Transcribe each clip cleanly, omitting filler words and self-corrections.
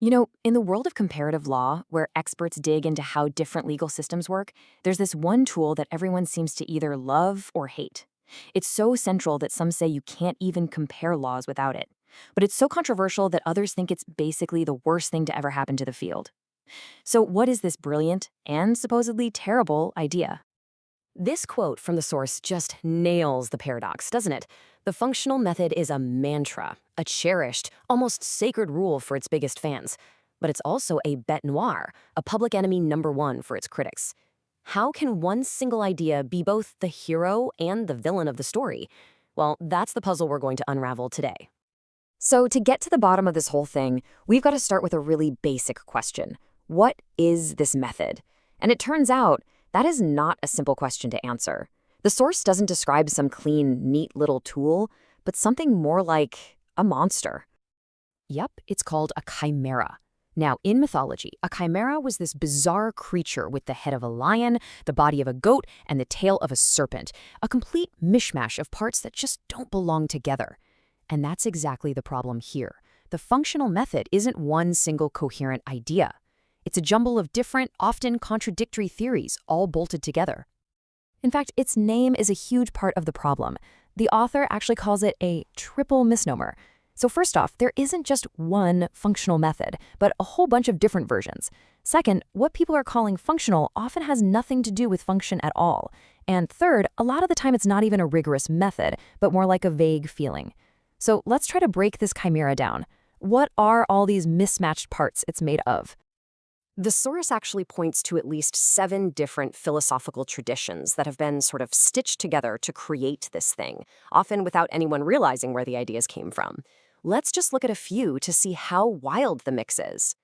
In the world of comparative law, where experts dig into how different legal systems work, there's this one tool that everyone seems to either love or hate. It's so central that some say you can't even compare laws without it. But it's so controversial that others think it's basically the worst thing to ever happen to the field. So, what is this brilliant and supposedly terrible idea? This quote from the source just nails the paradox, doesn't it? The functional method is a mantra, a cherished, almost sacred rule for its biggest fans. But it's also a bête noire, a public enemy number one for its critics. How can one single idea be both the hero and the villain of the story? Well, that's the puzzle we're going to unravel today. So, to get to the bottom of this whole thing, we've got to start with a really basic question. What is this method? And it turns out that is not a simple question to answer. The source doesn't describe some clean, neat little tool, but something more like a monster. Yep, it's called a chimera. Now, in mythology, a chimera was this bizarre creature with the head of a lion, the body of a goat, and the tail of a serpent, a complete mishmash of parts that just don't belong together. And that's exactly the problem here. The functional method isn't one single coherent idea. It's a jumble of different, often contradictory theories, all bolted together. In fact, its name is a huge part of the problem. The author actually calls it a triple misnomer. So first off, there isn't just one functional method, but a whole bunch of different versions. Second, what people are calling functional often has nothing to do with function at all. And third, a lot of the time it's not even a rigorous method, but more like a vague feeling. So let's try to break this chimera down. What are all these mismatched parts it's made of? The source actually points to at least 7 different philosophical traditions that have been sort of stitched together to create this thing, often without anyone realizing where the ideas came from. Let's just look at a few to see how wild the mix is.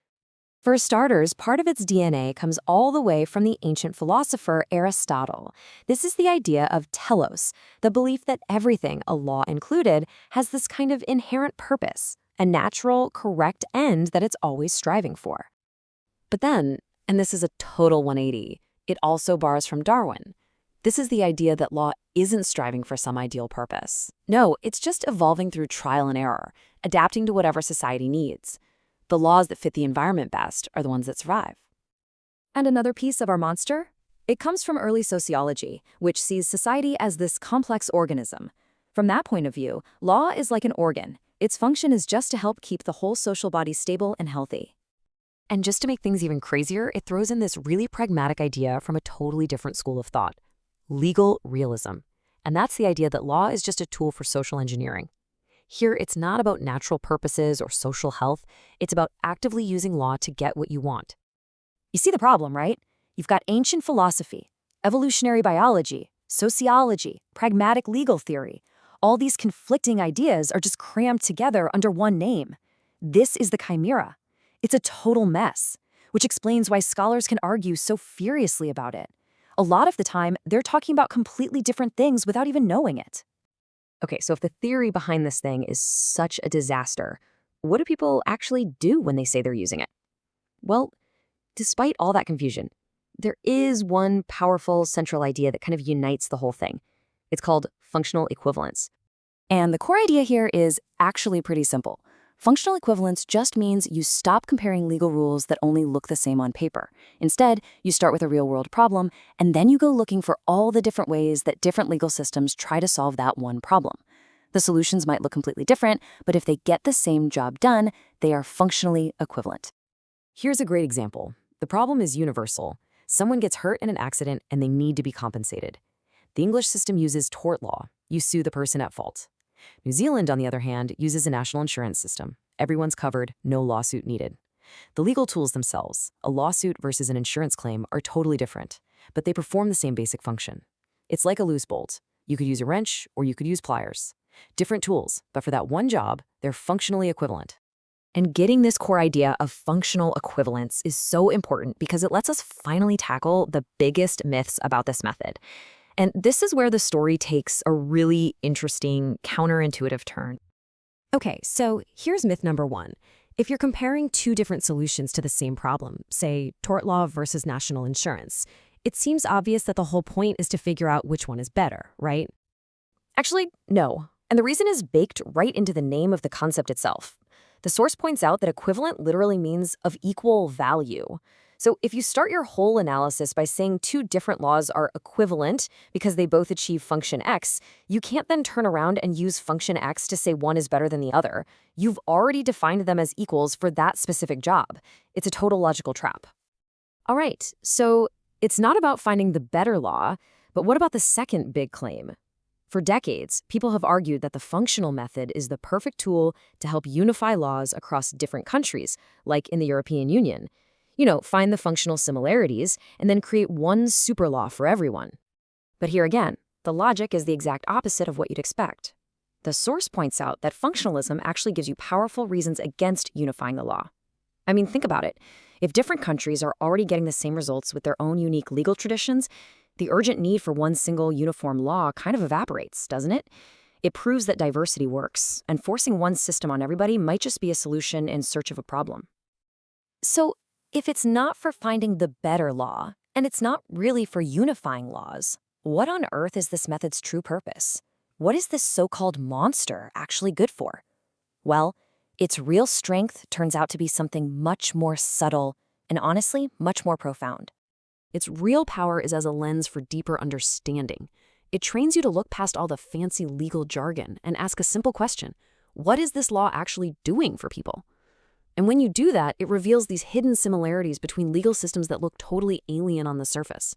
For starters, part of its DNA comes all the way from the ancient philosopher Aristotle. This is the idea of telos, the belief that everything, a law included, has this kind of inherent purpose, a natural, correct end that it's always striving for. But then, and this is a total 180, it also borrows from Darwin. This is the idea that law isn't striving for some ideal purpose. No, it's just evolving through trial and error, adapting to whatever society needs. The laws that fit the environment best are the ones that survive. And another piece of our monster? It comes from early sociology, which sees society as this complex organism. From that point of view, law is like an organ. Its function is just to help keep the whole social body stable and healthy. And just to make things even crazier, it throws in this really pragmatic idea from a totally different school of thought: legal realism. And that's the idea that law is just a tool for social engineering. Here, it's not about natural purposes or social health. It's about actively using law to get what you want. You see the problem, right? You've got ancient philosophy, evolutionary biology, sociology, pragmatic legal theory. All these conflicting ideas are just crammed together under one name. This is the chimera. It's a total mess, which explains why scholars can argue so furiously about it. A lot of the time, they're talking about completely different things without even knowing it. Okay, so if the theory behind this thing is such a disaster, what do people actually do when they say they're using it? Well, despite all that confusion, there is one powerful central idea that kind of unites the whole thing. It's called functional equivalence. And the core idea here is actually pretty simple. Functional equivalence just means you stop comparing legal rules that only look the same on paper. Instead, you start with a real-world problem, and then you go looking for all the different ways that different legal systems try to solve that one problem. The solutions might look completely different, but if they get the same job done, they are functionally equivalent. Here's a great example. The problem is universal. Someone gets hurt in an accident and they need to be compensated. The English system uses tort law. You sue the person at fault. New Zealand, on the other hand, uses a national insurance system. Everyone's covered, no lawsuit needed. The legal tools themselves, a lawsuit versus an insurance claim, are totally different, but they perform the same basic function. It's like a loose bolt. You could use a wrench or you could use pliers. Different tools, but for that one job, they're functionally equivalent. And getting this core idea of functional equivalence is so important because it lets us finally tackle the biggest myths about this method. And this is where the story takes a really interesting, counterintuitive turn. Okay, so here's myth number 1. If you're comparing 2 different solutions to the same problem, say tort law versus national insurance, it seems obvious that the whole point is to figure out which one is better, right? Actually, no. And the reason is baked right into the name of the concept itself. The source points out that equivalent literally means of equal value. So if you start your whole analysis by saying two different laws are equivalent because they both achieve function x, you can't then turn around and use function x to say one is better than the other. You've already defined them as equals for that specific job. It's a total logical trap. All right, so it's not about finding the better law, but what about the second big claim? For decades, people have argued that the functional method is the perfect tool to help unify laws across different countries, like in the European Union. Find the functional similarities and then create one super law for everyone. But here again, the logic is the exact opposite of what you'd expect. The source points out that functionalism actually gives you powerful reasons against unifying the law. I mean, think about it. If different countries are already getting the same results with their own unique legal traditions, the urgent need for one single uniform law kind of evaporates, doesn't it? It proves that diversity works, and forcing one system on everybody might just be a solution in search of a problem. So, if it's not for finding the better law, and it's not really for unifying laws, what on earth is this method's true purpose? What is this so-called monster actually good for? Well, its real strength turns out to be something much more subtle and honestly, much more profound. Its real power is as a lens for deeper understanding. It trains you to look past all the fancy legal jargon and ask a simple question: what is this law actually doing for people? And when you do that, it reveals these hidden similarities between legal systems that look totally alien on the surface.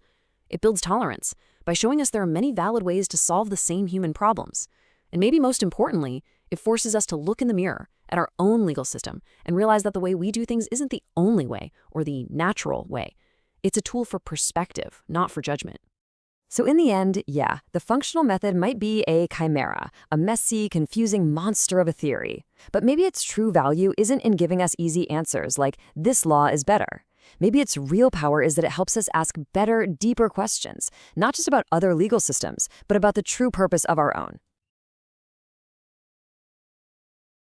It builds tolerance by showing us there are many valid ways to solve the same human problems. And maybe most importantly, it forces us to look in the mirror at our own legal system and realize that the way we do things isn't the only way or the natural way. It's a tool for perspective, not for judgment. So in the end, yeah, the functional method might be a chimera, a messy, confusing monster of a theory. But maybe its true value isn't in giving us easy answers like, this law is better. Maybe its real power is that it helps us ask better, deeper questions, not just about other legal systems, but about the true purpose of our own.